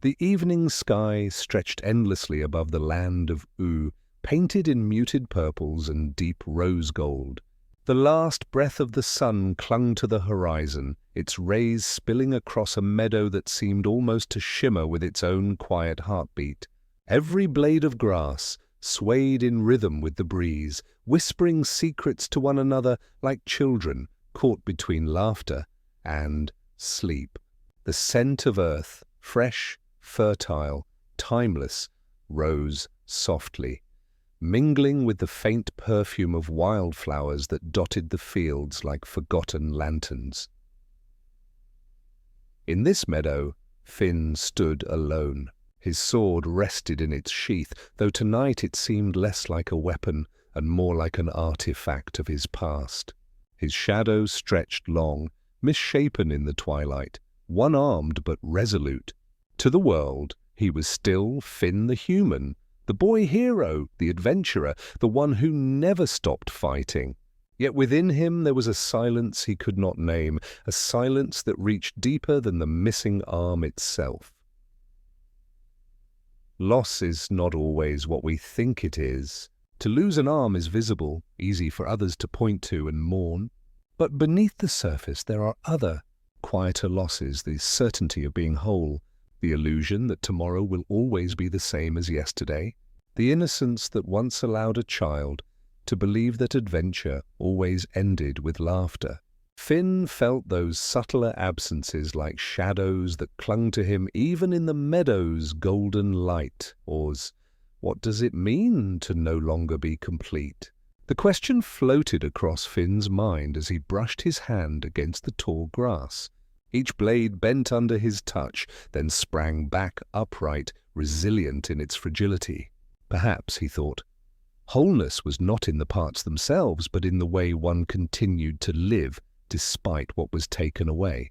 The evening sky stretched endlessly above the Land of Ooo, painted in muted purples and deep rose gold. The last breath of the sun clung to the horizon, its rays spilling across a meadow that seemed almost to shimmer with its own quiet heartbeat. Every blade of grass swayed in rhythm with the breeze, whispering secrets to one another like children caught between laughter and sleep. The scent of earth, fresh, fertile, timeless, rose softly, mingling with the faint perfume of wildflowers that dotted the fields like forgotten lanterns. In this meadow, Finn stood alone. His sword rested in its sheath, though tonight it seemed less like a weapon and more like an artifact of his past. His shadow stretched long, misshapen in the twilight, one-armed but resolute. To the world, he was still Finn the human, the boy hero, the adventurer, the one who never stopped fighting. Yet within him there was a silence he could not name, a silence that reached deeper than the missing arm itself. Loss is not always what we think it is. To lose an arm is visible, easy for others to point to and mourn. But beneath the surface there are other, quieter losses, the certainty of being whole, the illusion that tomorrow will always be the same as yesterday, the innocence that once allowed a child to believe that adventure always ended with laughter. Finn felt those subtler absences like shadows that clung to him even in the meadow's golden light. What does it mean to no longer be complete? The question floated across Finn's mind as he brushed his hand against the tall grass. Each blade bent under his touch, then sprang back upright, resilient in its fragility. Perhaps, he thought, wholeness was not in the parts themselves, but in the way one continued to live despite what was taken away.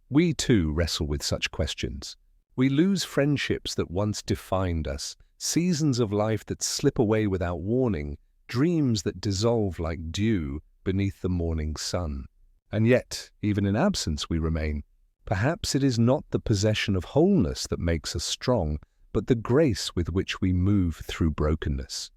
We too wrestle with such questions. We lose friendships that once defined us, seasons of life that slip away without warning, dreams that dissolve like dew beneath the morning sun. And yet, even in absence we remain. Perhaps it is not the possession of wholeness that makes us strong, but the grace with which we move through brokenness.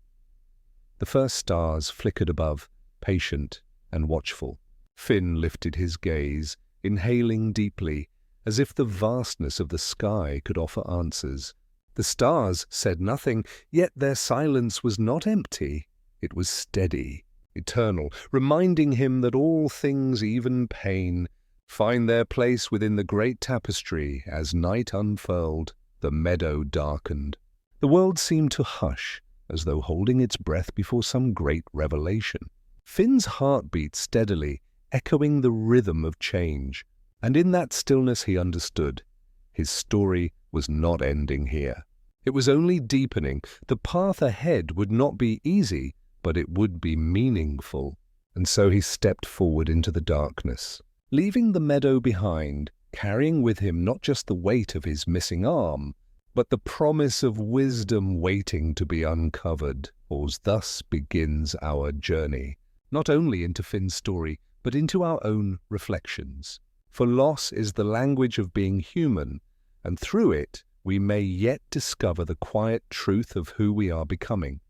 The first stars flickered above, patient and watchful. Finn lifted his gaze, inhaling deeply, as if the vastness of the sky could offer answers. The stars said nothing, yet their silence was not empty. It was steady, eternal, reminding him that all things, even pain, find their place within the great tapestry. As night unfurled, the meadow darkened. The world seemed to hush, as though holding its breath before some great revelation. Finn's heart beat steadily, echoing the rhythm of change, and in that stillness he understood. His story was not ending here. It was only deepening. The path ahead would not be easy, but it would be meaningful. And so he stepped forward into the darkness, leaving the meadow behind, carrying with him not just the weight of his missing arm, but the promise of wisdom waiting to be uncovered. Thus begins our journey, not only into Finn's story, but into our own reflections. For loss is the language of being human, and through it we may yet discover the quiet truth of who we are becoming.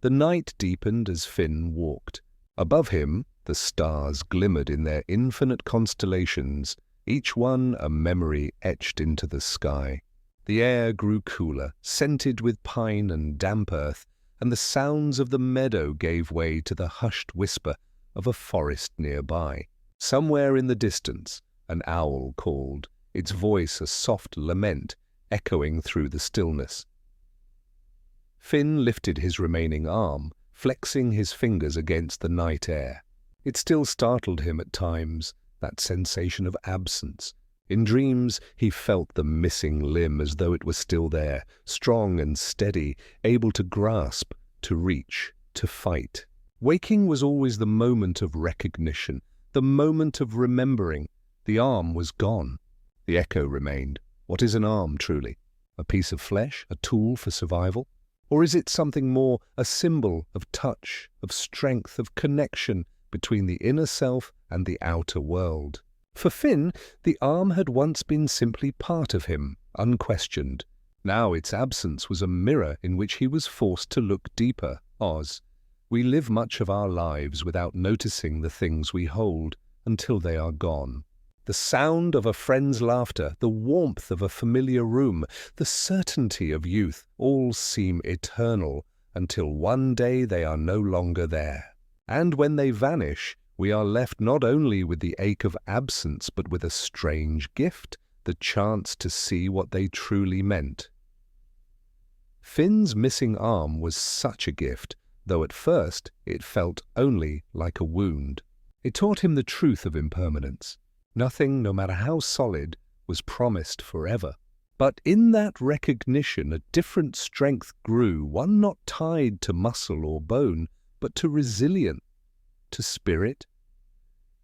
The night deepened as Finn walked. Above him, the stars glimmered in their infinite constellations, each one a memory etched into the sky. The air grew cooler, scented with pine and damp earth, and the sounds of the meadow gave way to the hushed whisper of a forest nearby. Somewhere in the distance, an owl called, its voice a soft lament echoing through the stillness. Finn lifted his remaining arm, flexing his fingers against the night air. It still startled him at times, that sensation of absence. In dreams, he felt the missing limb as though it were still there, strong and steady, able to grasp, to reach, to fight. Waking was always the moment of recognition, the moment of remembering. The arm was gone. The echo remained. What is an arm, truly? A piece of flesh, a tool for survival? Or is it something more, a symbol of touch, of strength, of connection between the inner self and the outer world? For Finn, the arm had once been simply part of him, unquestioned. Now its absence was a mirror in which he was forced to look deeper. Oz. We live much of our lives without noticing the things we hold until they are gone. The sound of a friend's laughter, the warmth of a familiar room, the certainty of youth, all seem eternal until one day they are no longer there. And when they vanish, we are left not only with the ache of absence, but with a strange gift, the chance to see what they truly meant. Finn's missing arm was such a gift, though at first it felt only like a wound. It taught him the truth of impermanence. Nothing, no matter how solid, was promised forever. But in that recognition a different strength grew, one not tied to muscle or bone, but to resilience, to spirit.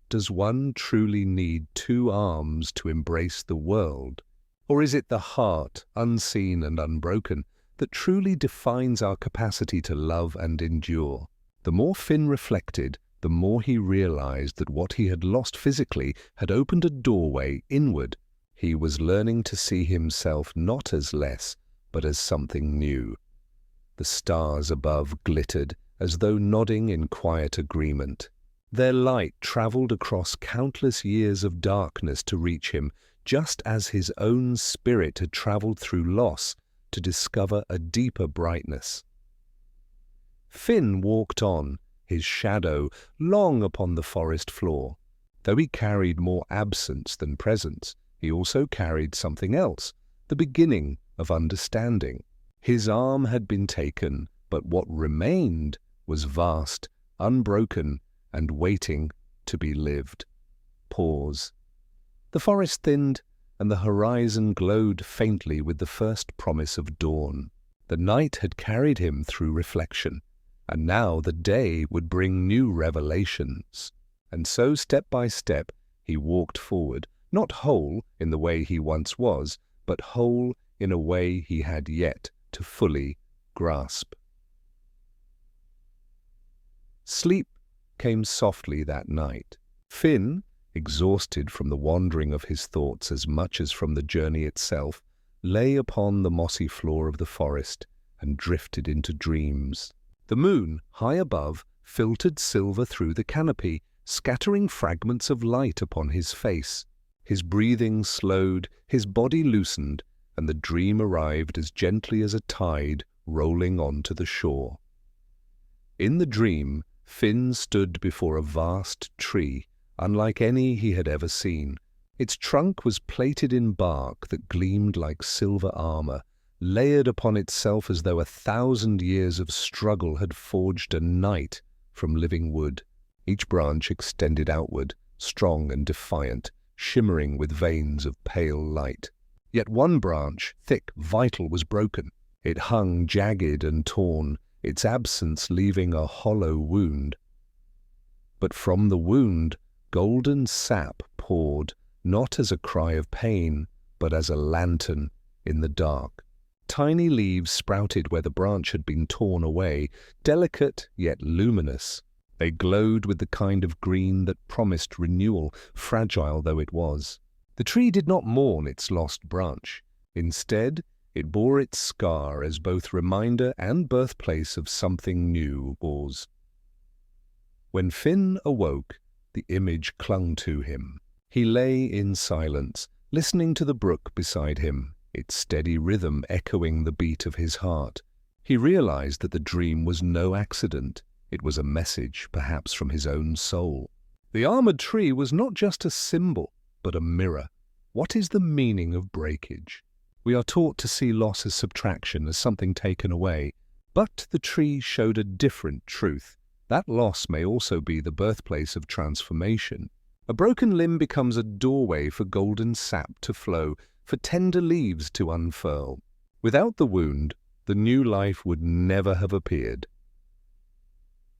Does one truly need two arms to embrace the world? Or is it the heart, unseen and unbroken, that truly defines our capacity to love and endure? The more Finn reflected, the more he realized that what he had lost physically had opened a doorway inward. He was learning to see himself not as less, but as something new. The stars above glittered, as though nodding in quiet agreement. Their light traveled across countless years of darkness to reach him, just as his own spirit had traveled through loss to discover a deeper brightness. Finn walked on, his shadow long upon the forest floor. Though he carried more absence than presence, he also carried something else, the beginning of understanding. His arm had been taken, but what remained was vast, unbroken, and waiting to be lived. Pause. The forest thinned, and the horizon glowed faintly with the first promise of dawn. The night had carried him through reflection, and now the day would bring new revelations. And so, step by step, he walked forward, not whole in the way he once was, but whole in a way he had yet to fully grasp. Sleep came softly that night. Finn, exhausted from the wandering of his thoughts as much as from the journey itself, lay upon the mossy floor of the forest and drifted into dreams. The moon, high above, filtered silver through the canopy, scattering fragments of light upon his face. His breathing slowed, his body loosened, and the dream arrived as gently as a tide rolling onto the shore. In the dream, Finn stood before a vast tree, unlike any he had ever seen. Its trunk was plated in bark that gleamed like silver armor, layered upon itself as though 1,000 years of struggle had forged a knight from living wood. Each branch extended outward, strong and defiant, shimmering with veins of pale light. Yet one branch, thick, vital, was broken. It hung jagged and torn, its absence leaving a hollow wound. But from the wound, golden sap poured, not as a cry of pain, but as a lantern in the dark. Tiny leaves sprouted where the branch had been torn away, delicate yet luminous. They glowed with the kind of green that promised renewal, fragile though it was. The tree did not mourn its lost branch. Instead, it bore its scar as both reminder and birthplace of something new. Pause. When Finn awoke, the image clung to him. He lay in silence, listening to the brook beside him, its steady rhythm echoing the beat of his heart. He realized that the dream was no accident. It was a message, perhaps from his own soul. The armored tree was not just a symbol, but a mirror. What is the meaning of breakage? We are taught to see loss as subtraction, as something taken away. But the tree showed a different truth. That loss may also be the birthplace of transformation. A broken limb becomes a doorway for golden sap to flow, for tender leaves to unfurl. Without the wound, the new life would never have appeared.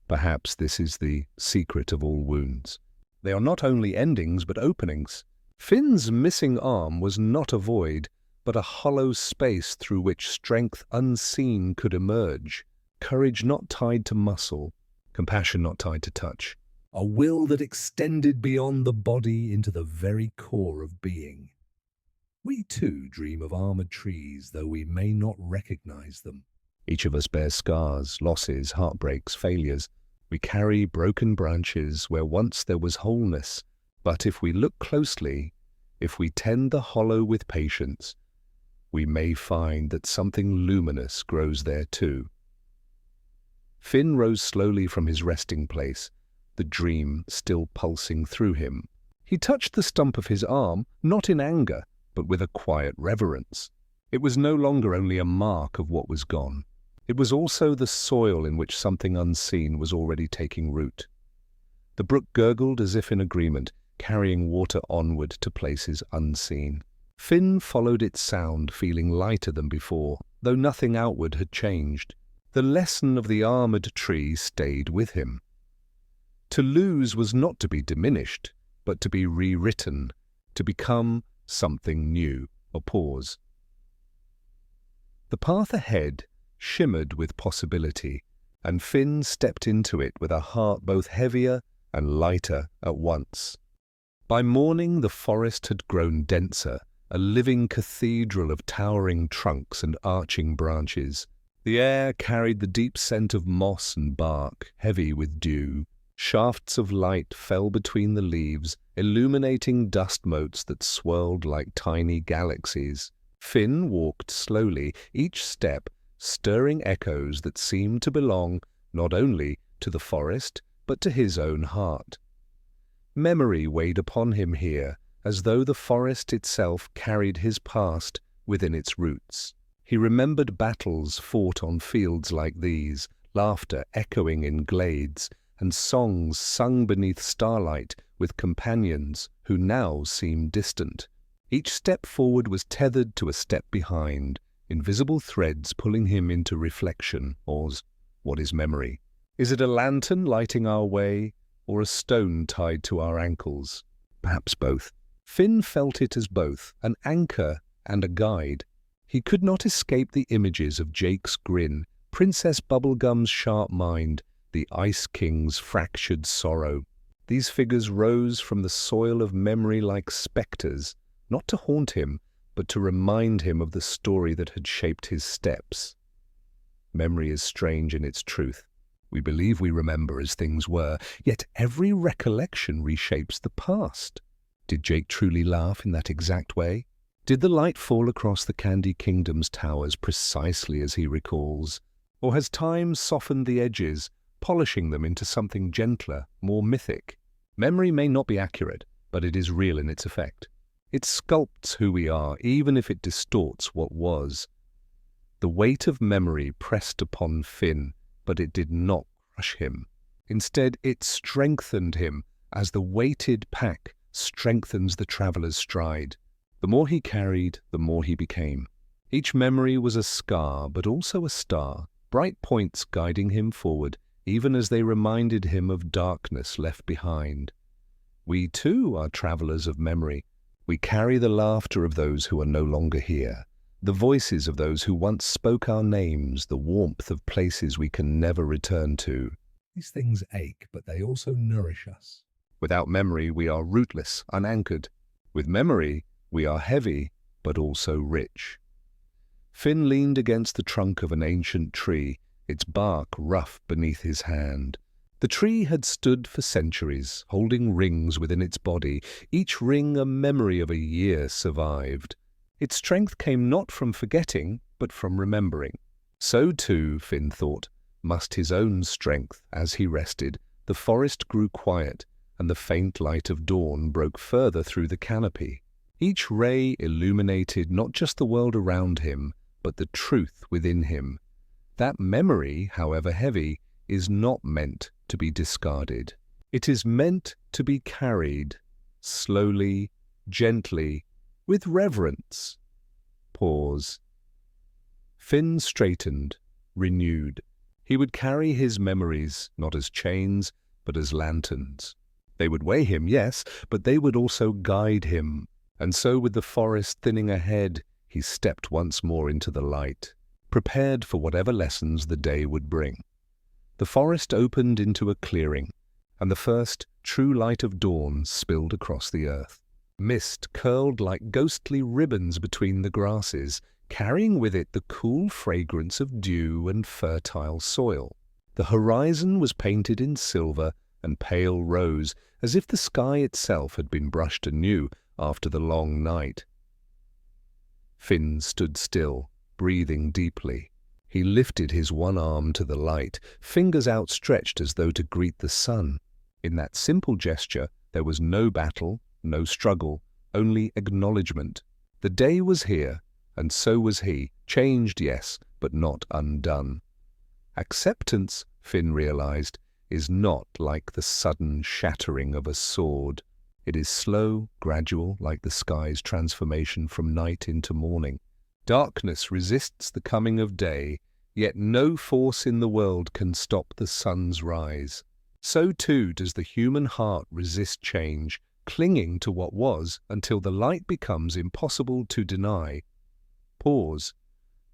Perhaps this is the secret of all wounds. They are not only endings, but openings. Finn's missing arm was not a void, but a hollow space through which strength unseen could emerge, courage not tied to muscle, compassion not tied to touch, a will that extended beyond the body into the very core of being. We too dream of armored trees, though we may not recognize them. Each of us bears scars, losses, heartbreaks, failures. We carry broken branches where once there was wholeness, but if we look closely, if we tend the hollow with patience, we may find that something luminous grows there too. Finn rose slowly from his resting place, the dream still pulsing through him. He touched the stump of his arm, not in anger, but with a quiet reverence. It was no longer only a mark of what was gone. It was also the soil in which something unseen was already taking root. The brook gurgled as if in agreement, carrying water onward to places unseen. Finn followed its sound, feeling lighter than before, though nothing outward had changed. The lesson of the armored tree stayed with him. To lose was not to be diminished, but to be rewritten, to become something new. A pause. The path ahead shimmered with possibility, and Finn stepped into it with a heart both heavier and lighter at once. By morning the forest had grown denser, a living cathedral of towering trunks and arching branches. The air carried the deep scent of moss and bark, heavy with dew. Shafts of light fell between the leaves, illuminating dust motes that swirled like tiny galaxies. Finn walked slowly, each step stirring echoes that seemed to belong not only to the forest, but to his own heart. Memory weighed upon him here, as though the forest itself carried his past within its roots. He remembered battles fought on fields like these, laughter echoing in glades, and songs sung beneath starlight with companions who now seemed distant. Each step forward was tethered to a step behind, invisible threads pulling him into reflection. What is memory? Is it a lantern lighting our way, or a stone tied to our ankles? Perhaps both. Finn felt it as both, an anchor and a guide. He could not escape the images of Jake's grin, Princess Bubblegum's sharp mind, the Ice King's fractured sorrow. These figures rose from the soil of memory like spectres, not to haunt him, but to remind him of the story that had shaped his steps. Memory is strange in its truth. We believe we remember as things were, yet every recollection reshapes the past. Did Jake truly laugh in that exact way? Did the light fall across the Candy Kingdom's towers precisely as he recalls? Or has time softened the edges, polishing them into something gentler, more mythic? Memory may not be accurate, but it is real in its effect. It sculpts who we are, even if it distorts what was. The weight of memory pressed upon Finn, but it did not crush him. Instead, it strengthened him, as the weighted pack strengthens the traveler's stride. The more he carried, the more he became. Each memory was a scar, but also a star, bright points guiding him forward, even as they reminded him of darkness left behind. We too are travelers of memory. We carry the laughter of those who are no longer here, the voices of those who once spoke our names, the warmth of places we can never return to. These things ache, but they also nourish us. Without memory, we are rootless, unanchored. With memory, we are heavy, but also rich. Finn leaned against the trunk of an ancient tree, its bark rough beneath his hand. The tree had stood for centuries, holding rings within its body, each ring a memory of a year survived. Its strength came not from forgetting, but from remembering. So too, Finn thought, must his own strength. As he rested, the forest grew quiet, and the faint light of dawn broke further through the canopy. Each ray illuminated not just the world around him, but the truth within him. That memory, however heavy, is not meant to be discarded. It is meant to be carried, slowly, gently, with reverence. Pause. Finn straightened, renewed. He would carry his memories, not as chains, but as lanterns. They would weigh him, yes, but they would also guide him. And so with the forest thinning ahead, he stepped once more into the light, prepared for whatever lessons the day would bring. The forest opened into a clearing, and the first true light of dawn spilled across the earth. Mist curled like ghostly ribbons between the grasses, carrying with it the cool fragrance of dew and fertile soil. The horizon was painted in silver and pale rose, as if the sky itself had been brushed anew after the long night. Finn stood still, breathing deeply. He lifted his one arm to the light, fingers outstretched as though to greet the sun. In that simple gesture, there was no battle, no struggle, only acknowledgement. The day was here, and so was he, changed, yes, but not undone. Acceptance, Finn realized, is not like the sudden shattering of a sword. It is slow, gradual, like the sky's transformation from night into morning. Darkness resists the coming of day, yet no force in the world can stop the sun's rise. So too does the human heart resist change, clinging to what was until the light becomes impossible to deny. Pause.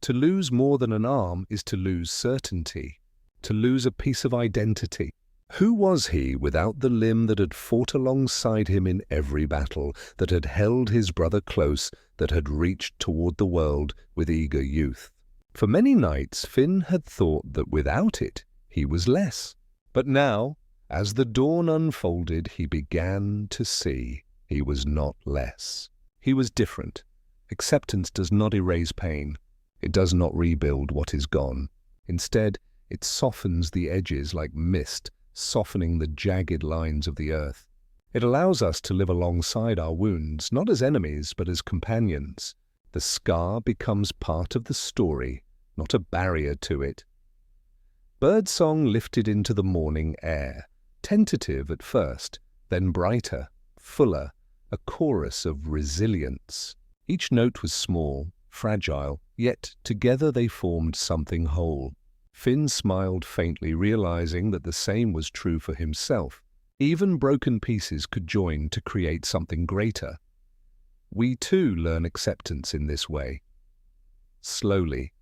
To lose more than an arm is to lose certainty, to lose a piece of identity. Who was he without the limb that had fought alongside him in every battle, that had held his brother close, that had reached toward the world with eager youth? For many nights Finn had thought that without it he was less. But now, as the dawn unfolded, he began to see he was not less. He was different. Acceptance does not erase pain. It does not rebuild what is gone. Instead, it softens the edges like mist, softening the jagged lines of the earth. It allows us to live alongside our wounds, not as enemies, but as companions. The scar becomes part of the story, not a barrier to it. Birdsong lifted into the morning air, tentative at first, then brighter, fuller, a chorus of resilience. Each note was small, fragile, yet together they formed something whole. Finn smiled faintly, realizing that the same was true for himself. Even broken pieces could join to create something greater. We too learn acceptance in this way. Slowly.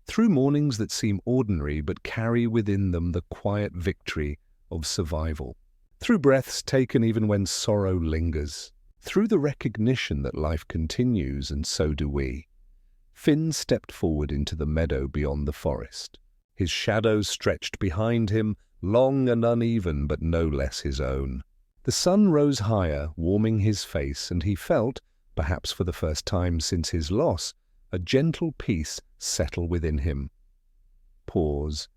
Through mornings that seem ordinary but carry within them the quiet victory of survival. Through breaths taken even when sorrow lingers. Through the recognition that life continues, and so do we. Finn stepped forward into the meadow beyond the forest. His shadow stretched behind him, long and uneven but no less his own. The sun rose higher, warming his face, and he felt, perhaps for the first time since his loss, a gentle peace settle within him. Pause.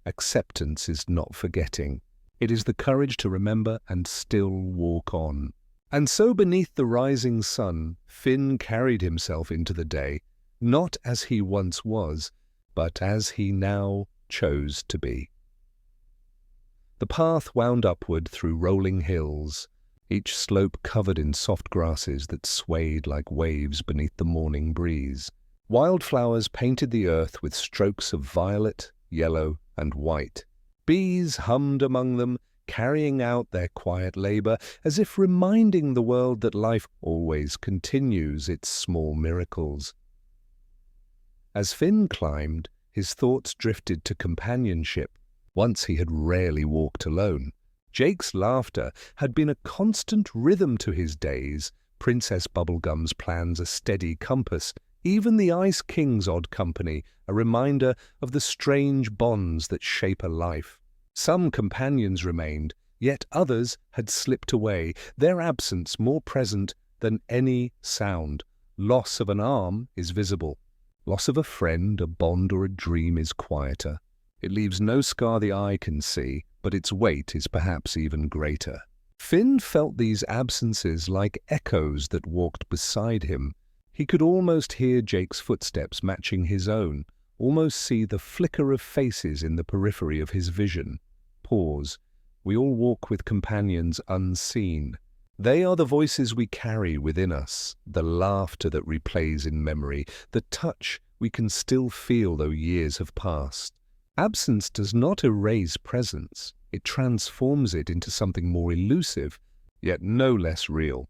Acceptance is not forgetting. It is the courage to remember and still walk on. And so beneath the rising sun, Finn carried himself into the day, not as he once was, but as he now chose to be. The path wound upward through rolling hills, each slope covered in soft grasses that swayed like waves beneath the morning breeze. Wildflowers painted the earth with strokes of violet, yellow, and white. Bees hummed among them, carrying out their quiet labor, as if reminding the world that life always continues its small miracles. As Finn climbed, his thoughts drifted to companionship. Once he had rarely walked alone. Jake's laughter had been a constant rhythm to his days, Princess Bubblegum's plans a steady compass, even the Ice King's odd company a reminder of the strange bonds that shape a life. Some companions remained, yet others had slipped away, their absence more present than any sound. Loss of an arm is visible. Loss of a friend, a bond, or a dream is quieter. It leaves no scar the eye can see, but its weight is perhaps even greater. Finn felt these absences like echoes that walked beside him. He could almost hear Jake's footsteps matching his own, almost see the flicker of faces in the periphery of his vision. Pause. We all walk with companions unseen. They are the voices we carry within us, the laughter that replays in memory, the touch we can still feel though years have passed. Absence does not erase presence. It transforms it into something more elusive, yet no less real.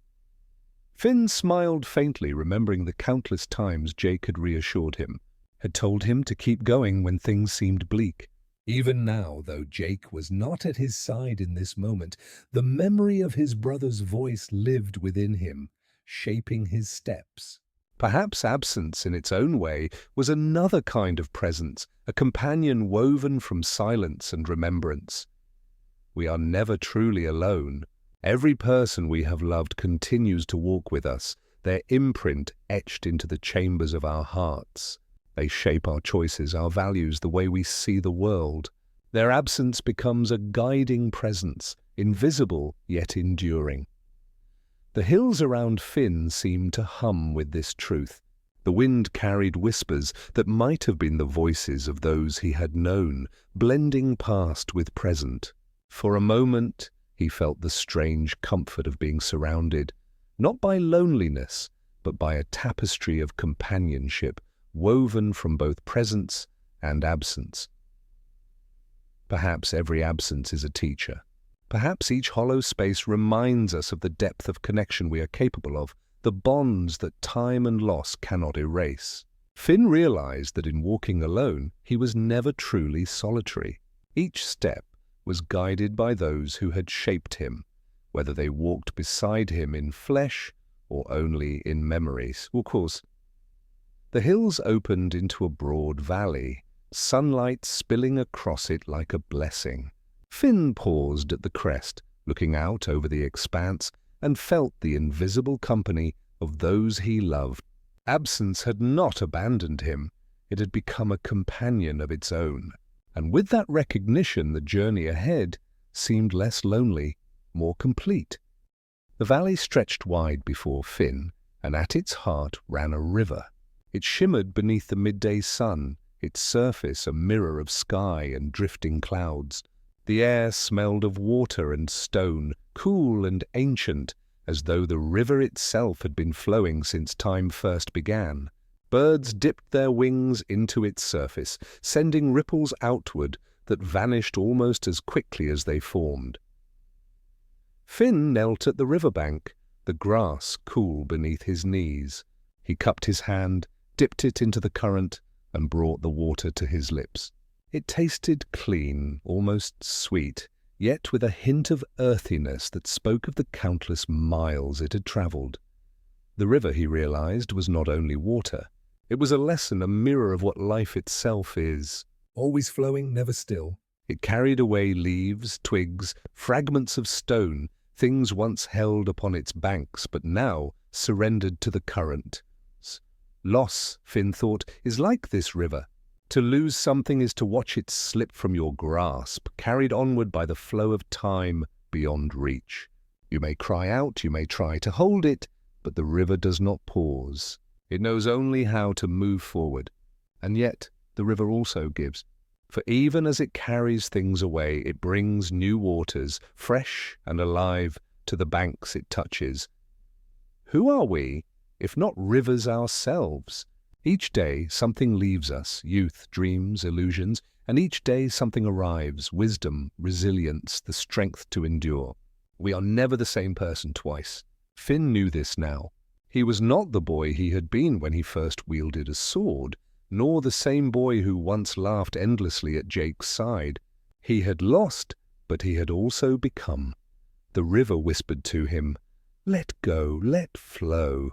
Finn smiled faintly, remembering the countless times Jake had reassured him, had told him to keep going when things seemed bleak. Even now, though Jake was not at his side in this moment, the memory of his brother's voice lived within him, shaping his steps. Perhaps absence in its own way was another kind of presence, a companion woven from silence and remembrance. We are never truly alone. Every person we have loved continues to walk with us, their imprint etched into the chambers of our hearts. They shape our choices, our values, the way we see the world. Their absence becomes a guiding presence, invisible yet enduring. The hills around Finn seemed to hum with this truth. The wind carried whispers that might have been the voices of those he had known, blending past with present. For a moment, he felt the strange comfort of being surrounded, not by loneliness, but by a tapestry of companionship, woven from both presence and absence. Perhaps every absence is a teacher. Perhaps each hollow space reminds us of the depth of connection we are capable of, the bonds that time and loss cannot erase. Finn realized that in walking alone, he was never truly solitary. Each step was guided by those who had shaped him, whether they walked beside him in flesh or only in memories. Of course, the hills opened into a broad valley, sunlight spilling across it like a blessing. Finn paused at the crest, looking out over the expanse, and felt the invisible company of those he loved. Absence had not abandoned him. It had become a companion of its own. And with that recognition, the journey ahead seemed less lonely, more complete. The valley stretched wide before Finn, and at its heart ran a river. It shimmered beneath the midday sun, its surface a mirror of sky and drifting clouds. The air smelled of water and stone, cool and ancient, as though the river itself had been flowing since time first began. Birds dipped their wings into its surface, sending ripples outward that vanished almost as quickly as they formed. Finn knelt at the riverbank, the grass cool beneath his knees. He cupped his hand, dipped it into the current, and brought the water to his lips. It tasted clean, almost sweet, yet with a hint of earthiness that spoke of the countless miles it had travelled. The river, he realized, was not only water. It was a lesson, a mirror of what life itself is. Always flowing, never still. It carried away leaves, twigs, fragments of stone, things once held upon its banks, but now surrendered to the current. Loss, Finn thought, is like this river. To lose something is to watch it slip from your grasp, carried onward by the flow of time beyond reach. You may cry out, you may try to hold it, but the river does not pause. It knows only how to move forward. And yet, the river also gives. For even as it carries things away, it brings new waters, fresh and alive, to the banks it touches. Who are we, if not rivers ourselves? Each day something leaves us, youth, dreams, illusions, and each day something arrives, wisdom, resilience, the strength to endure. We are never the same person twice. Finn knew this now. He was not the boy he had been when he first wielded a sword, nor the same boy who once laughed endlessly at Jake's side. He had lost, but he had also become. The river whispered to him, "Let go, let flow."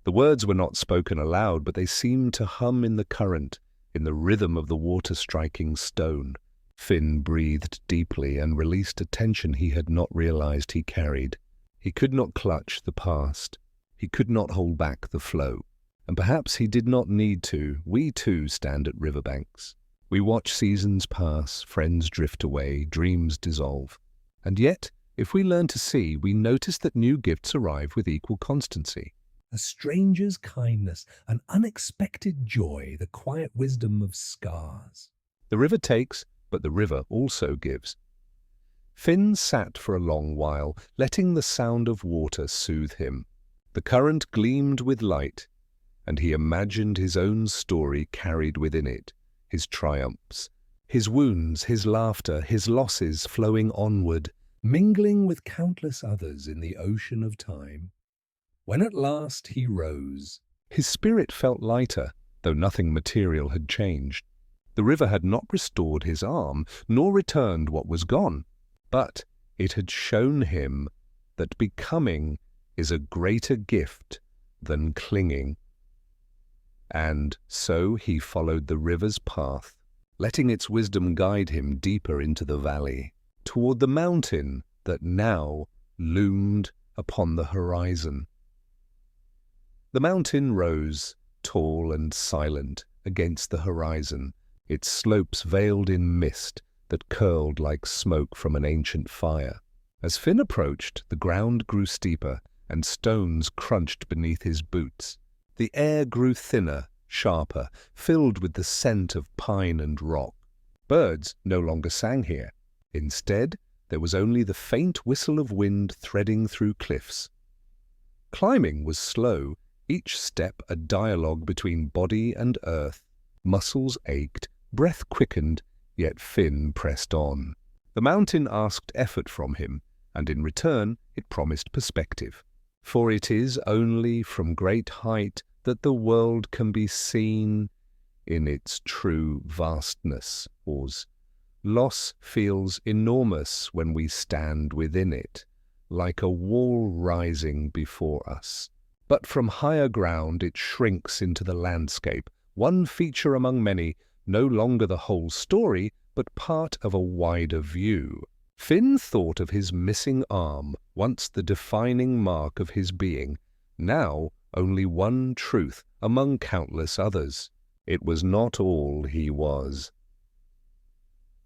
The words were not spoken aloud, but they seemed to hum in the current, in the rhythm of the water striking stone. Finn breathed deeply and released a tension he had not realized he carried. He could not clutch the past. He could not hold back the flow. And perhaps he did not need to. We too stand at riverbanks. We watch seasons pass, friends drift away, dreams dissolve. And yet, if we learn to see, we notice that new gifts arrive with equal constancy. A stranger's kindness, an unexpected joy, the quiet wisdom of scars. The river takes, but the river also gives. Finn sat for a long while, letting the sound of water soothe him. The current gleamed with light, and he imagined his own story carried within it, his triumphs, his wounds, his laughter, his losses flowing onward, mingling with countless others in the ocean of time. When at last he rose, his spirit felt lighter, though nothing material had changed. The river had not restored his arm, nor returned what was gone, but it had shown him that becoming is a greater gift than clinging. And so he followed the river's path, letting its wisdom guide him deeper into the valley, toward the mountain that now loomed upon the horizon. The mountain rose, tall and silent, against the horizon, its slopes veiled in mist that curled like smoke from an ancient fire. As Finn approached, the ground grew steeper, and stones crunched beneath his boots. The air grew thinner, sharper, filled with the scent of pine and rock. Birds no longer sang here. Instead, there was only the faint whistle of wind threading through cliffs. Climbing was slow, each step a dialogue between body and earth. Muscles ached, breath quickened, yet Finn pressed on. The mountain asked effort from him, and in return it promised perspective. For it is only from great height that the world can be seen in its true vastness. Loss feels enormous when we stand within it, like a wall rising before us. But from higher ground it shrinks into the landscape, one feature among many, no longer the whole story, but part of a wider view. Finn thought of his missing arm, once the defining mark of his being, now only one truth among countless others. It was not all he was.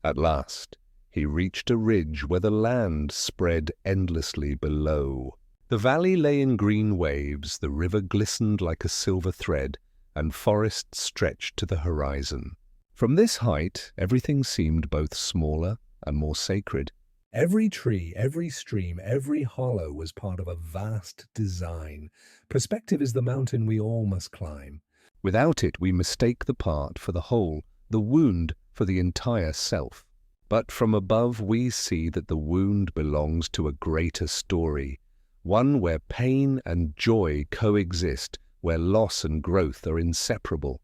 At last, he reached a ridge where the land spread endlessly below. The valley lay in green waves, the river glistened like a silver thread, and forests stretched to the horizon. From this height, everything seemed both smaller and more sacred. Every tree, every stream, every hollow was part of a vast design. Perspective is the mountain we all must climb. Without it, we mistake the part for the whole, the wound for the entire self. But from above, we see that the wound belongs to a greater story, one where pain and joy coexist, where loss and growth are inseparable.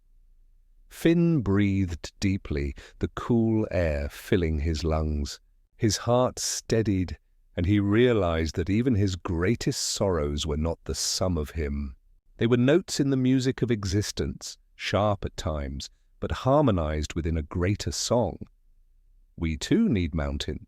Finn breathed deeply, the cool air filling his lungs. His heart steadied, and he realized that even his greatest sorrows were not the sum of him. They were notes in the music of existence, sharp at times, but harmonized within a greater song. We too need mountains.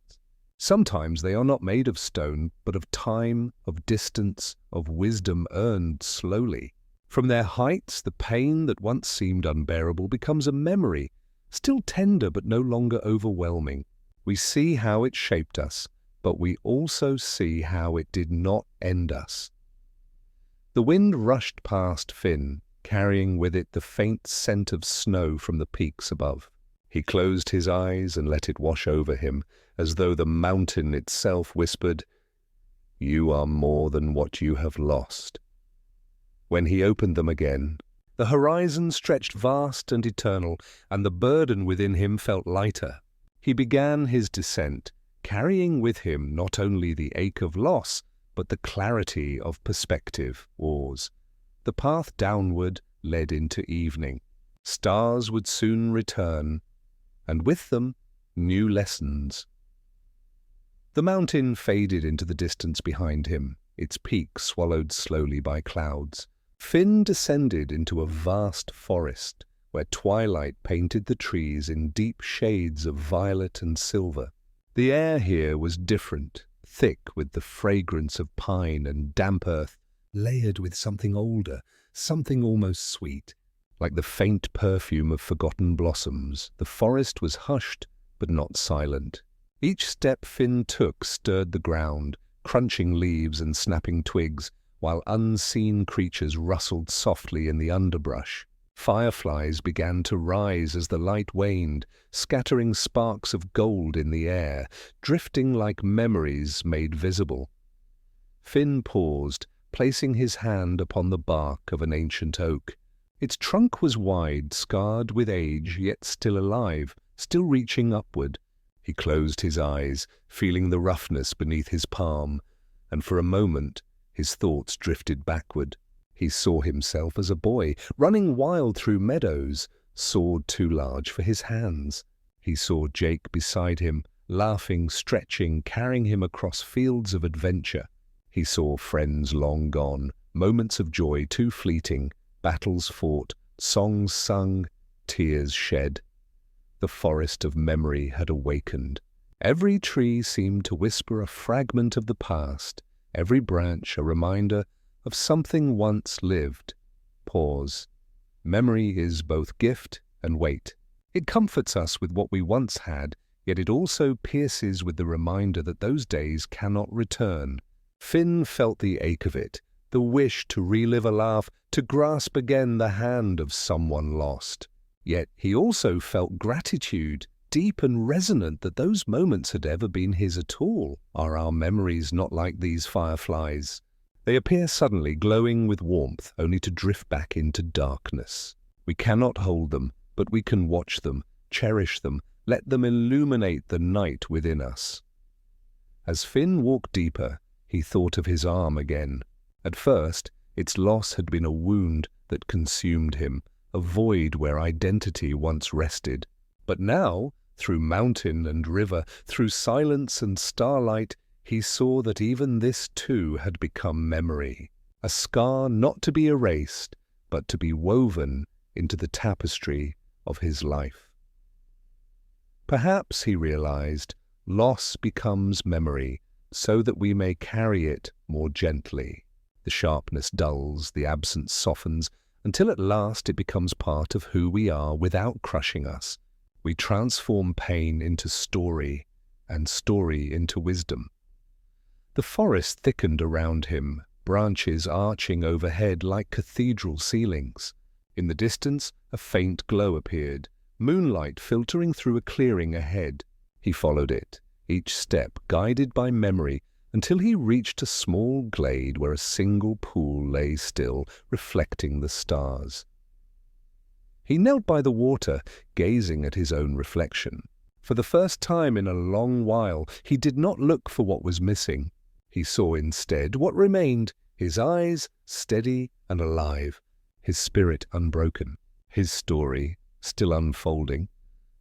Sometimes they are not made of stone, but of time, of distance, of wisdom earned slowly. From their heights, the pain that once seemed unbearable becomes a memory, still tender but no longer overwhelming. We see how it shaped us, but we also see how it did not end us. The wind rushed past Finn, carrying with it the faint scent of snow from the peaks above. He closed his eyes and let it wash over him, as though the mountain itself whispered, "You are more than what you have lost." When he opened them again, the horizon stretched vast and eternal, and the burden within him felt lighter. He began his descent, carrying with him not only the ache of loss, but the clarity of perspective. The path downward led into evening. Stars would soon return, and with them, new lessons. The mountain faded into the distance behind him, its peak swallowed slowly by clouds. Finn descended into a vast forest, where twilight painted the trees in deep shades of violet and silver. The air here was different, thick with the fragrance of pine and damp earth, layered with something older, something almost sweet. Like the faint perfume of forgotten blossoms, the forest was hushed but not silent. Each step Finn took stirred the ground, crunching leaves and snapping twigs, while unseen creatures rustled softly in the underbrush. Fireflies began to rise as the light waned, scattering sparks of gold in the air, drifting like memories made visible. Finn paused, placing his hand upon the bark of an ancient oak. Its trunk was wide, scarred with age, yet still alive, still reaching upward. He closed his eyes, feeling the roughness beneath his palm, and for a moment his thoughts drifted backward. He saw himself as a boy, running wild through meadows, sword too large for his hands. He saw Jake beside him, laughing, stretching, carrying him across fields of adventure. He saw friends long gone, moments of joy too fleeting, battles fought, songs sung, tears shed. The forest of memory had awakened. Every tree seemed to whisper a fragment of the past, every branch a reminder of something once lived. Pause. Memory is both gift and weight. It comforts us with what we once had, yet it also pierces with the reminder that those days cannot return. Finn felt the ache of it, the wish to relive a laugh, to grasp again the hand of someone lost. Yet he also felt gratitude, deep and resonant, that those moments had ever been his at all. Are our memories not like these fireflies? They appear suddenly, glowing with warmth, only to drift back into darkness. We cannot hold them, but we can watch them, cherish them, let them illuminate the night within us. As Finn walked deeper, he thought of his arm again. At first, its loss had been a wound that consumed him, a void where identity once rested. But now, through mountain and river, through silence and starlight, he saw that even this too had become memory, a scar not to be erased, but to be woven into the tapestry of his life. Perhaps, he realized, loss becomes memory, so that we may carry it more gently. The sharpness dulls, the absence softens, until at last it becomes part of who we are without crushing us. We transform pain into story, and story into wisdom. The forest thickened around him, branches arching overhead like cathedral ceilings. In the distance, a faint glow appeared, moonlight filtering through a clearing ahead. He followed it, each step guided by memory, until he reached a small glade where a single pool lay still, reflecting the stars. He knelt by the water, gazing at his own reflection. For the first time in a long while, he did not look for what was missing. He saw instead what remained, his eyes steady and alive, his spirit unbroken, his story still unfolding.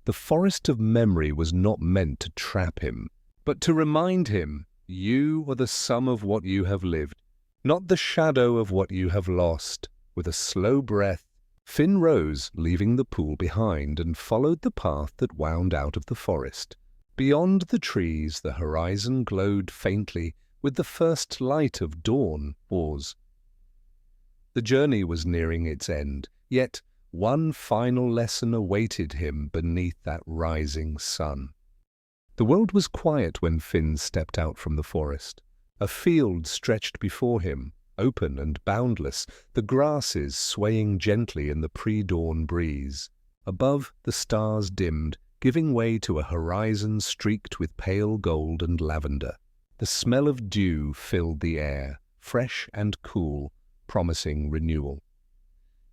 The forest of memory was not meant to trap him, but to remind him, you are the sum of what you have lived, not the shadow of what you have lost. With a slow breath, Finn rose, leaving the pool behind, and followed the path that wound out of the forest. Beyond the trees, the horizon glowed faintly with the first light of dawn. Pause. The journey was nearing its end, yet one final lesson awaited him beneath that rising sun. The world was quiet when Finn stepped out from the forest. A field stretched before him, open and boundless, the grasses swaying gently in the pre-dawn breeze. Above, the stars dimmed, giving way to a horizon streaked with pale gold and lavender. The smell of dew filled the air, fresh and cool, promising renewal.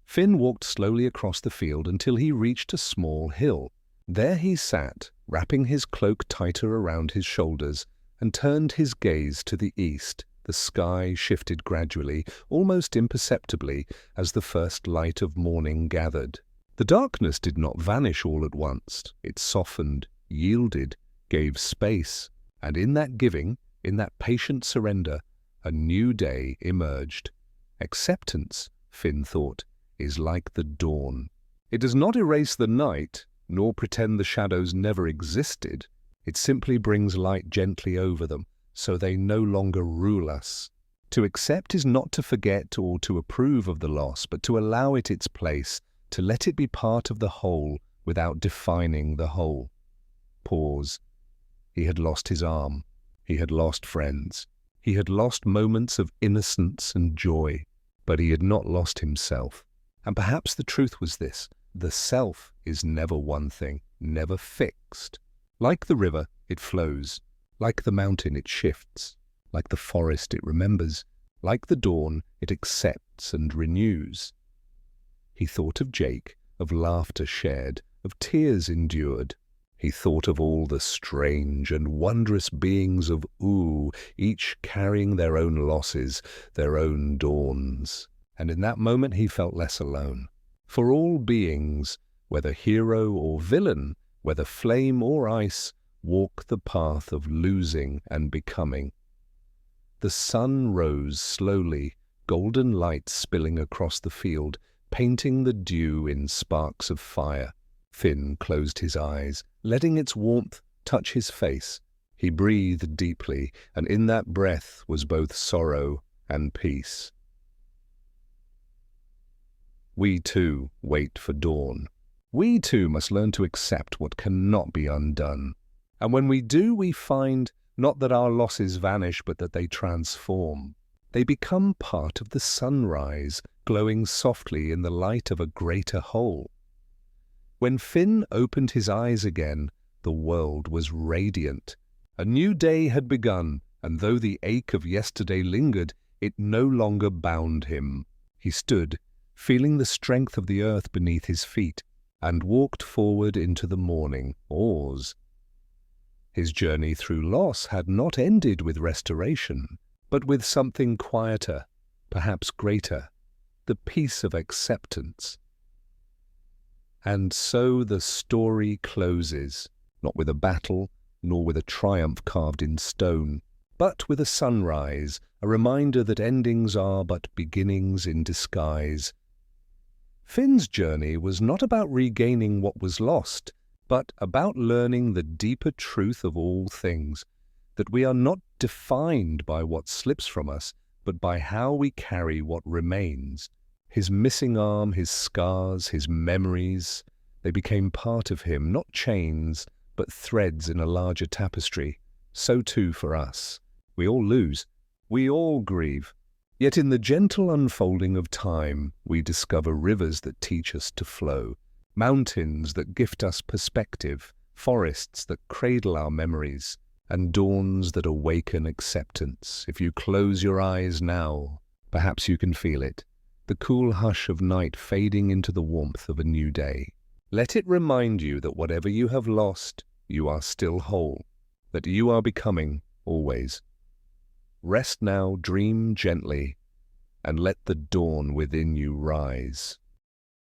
Finn walked slowly across the field until he reached a small hill. There he sat, wrapping his cloak tighter around his shoulders, and turned his gaze to the east. The sky shifted gradually, almost imperceptibly, as the first light of morning gathered. The darkness did not vanish all at once. It softened, yielded, gave space, and in that giving, in that patient surrender, a new day emerged. Acceptance, Finn thought, is like the dawn. It does not erase the night, nor pretend the shadows never existed. It simply brings light gently over them, so they no longer rule us. To accept is not to forget or to approve of the loss, but to allow it its place, to let it be part of the whole without defining the whole. Pause. He had lost his arm. He had lost friends. He had lost moments of innocence and joy. But he had not lost himself. And perhaps the truth was this: the self is never one thing, never fixed. Like the river, it flows. Like the mountain, it shifts. Like the forest, it remembers. Like the dawn, it accepts and renews. He thought of Jake, of laughter shared, of tears endured. He thought of all the strange and wondrous beings of Ooo, each carrying their own losses, their own dawns. And in that moment he felt less alone. For all beings, whether hero or villain, whether flame or ice, walk the path of losing and becoming. The sun rose slowly, golden light spilling across the field, painting the dew in sparks of fire. Finn closed his eyes, letting its warmth touch his face. He breathed deeply, and in that breath was both sorrow and peace. We too wait for dawn. We too must learn to accept what cannot be undone. And when we do, we find not that our losses vanish, but that they transform. They become part of the sunrise, glowing softly in the light of a greater whole. When Finn opened his eyes again, the world was radiant. A new day had begun, and though the ache of yesterday lingered, it no longer bound him. He stood, feeling the strength of the earth beneath his feet, and walked forward into the morning, oars. His journey through loss had not ended with restoration, but with something quieter, perhaps greater, the peace of acceptance. And so the story closes, not with a battle, nor with a triumph carved in stone, but with a sunrise, a reminder that endings are but beginnings in disguise. Finn's journey was not about regaining what was lost, but about learning the deeper truth of all things, that we are not defined by what slips from us, but by how we carry what remains. His missing arm, his scars, his memories, they became part of him, not chains, but threads in a larger tapestry. So too for us. We all lose. We all grieve. Yet in the gentle unfolding of time, we discover rivers that teach us to flow, mountains that gift us perspective, forests that cradle our memories, and dawns that awaken acceptance. If you close your eyes now, perhaps you can feel it, the cool hush of night fading into the warmth of a new day. Let it remind you that whatever you have lost, you are still whole, that you are becoming always. Rest now, dream gently, and let the dawn within you rise.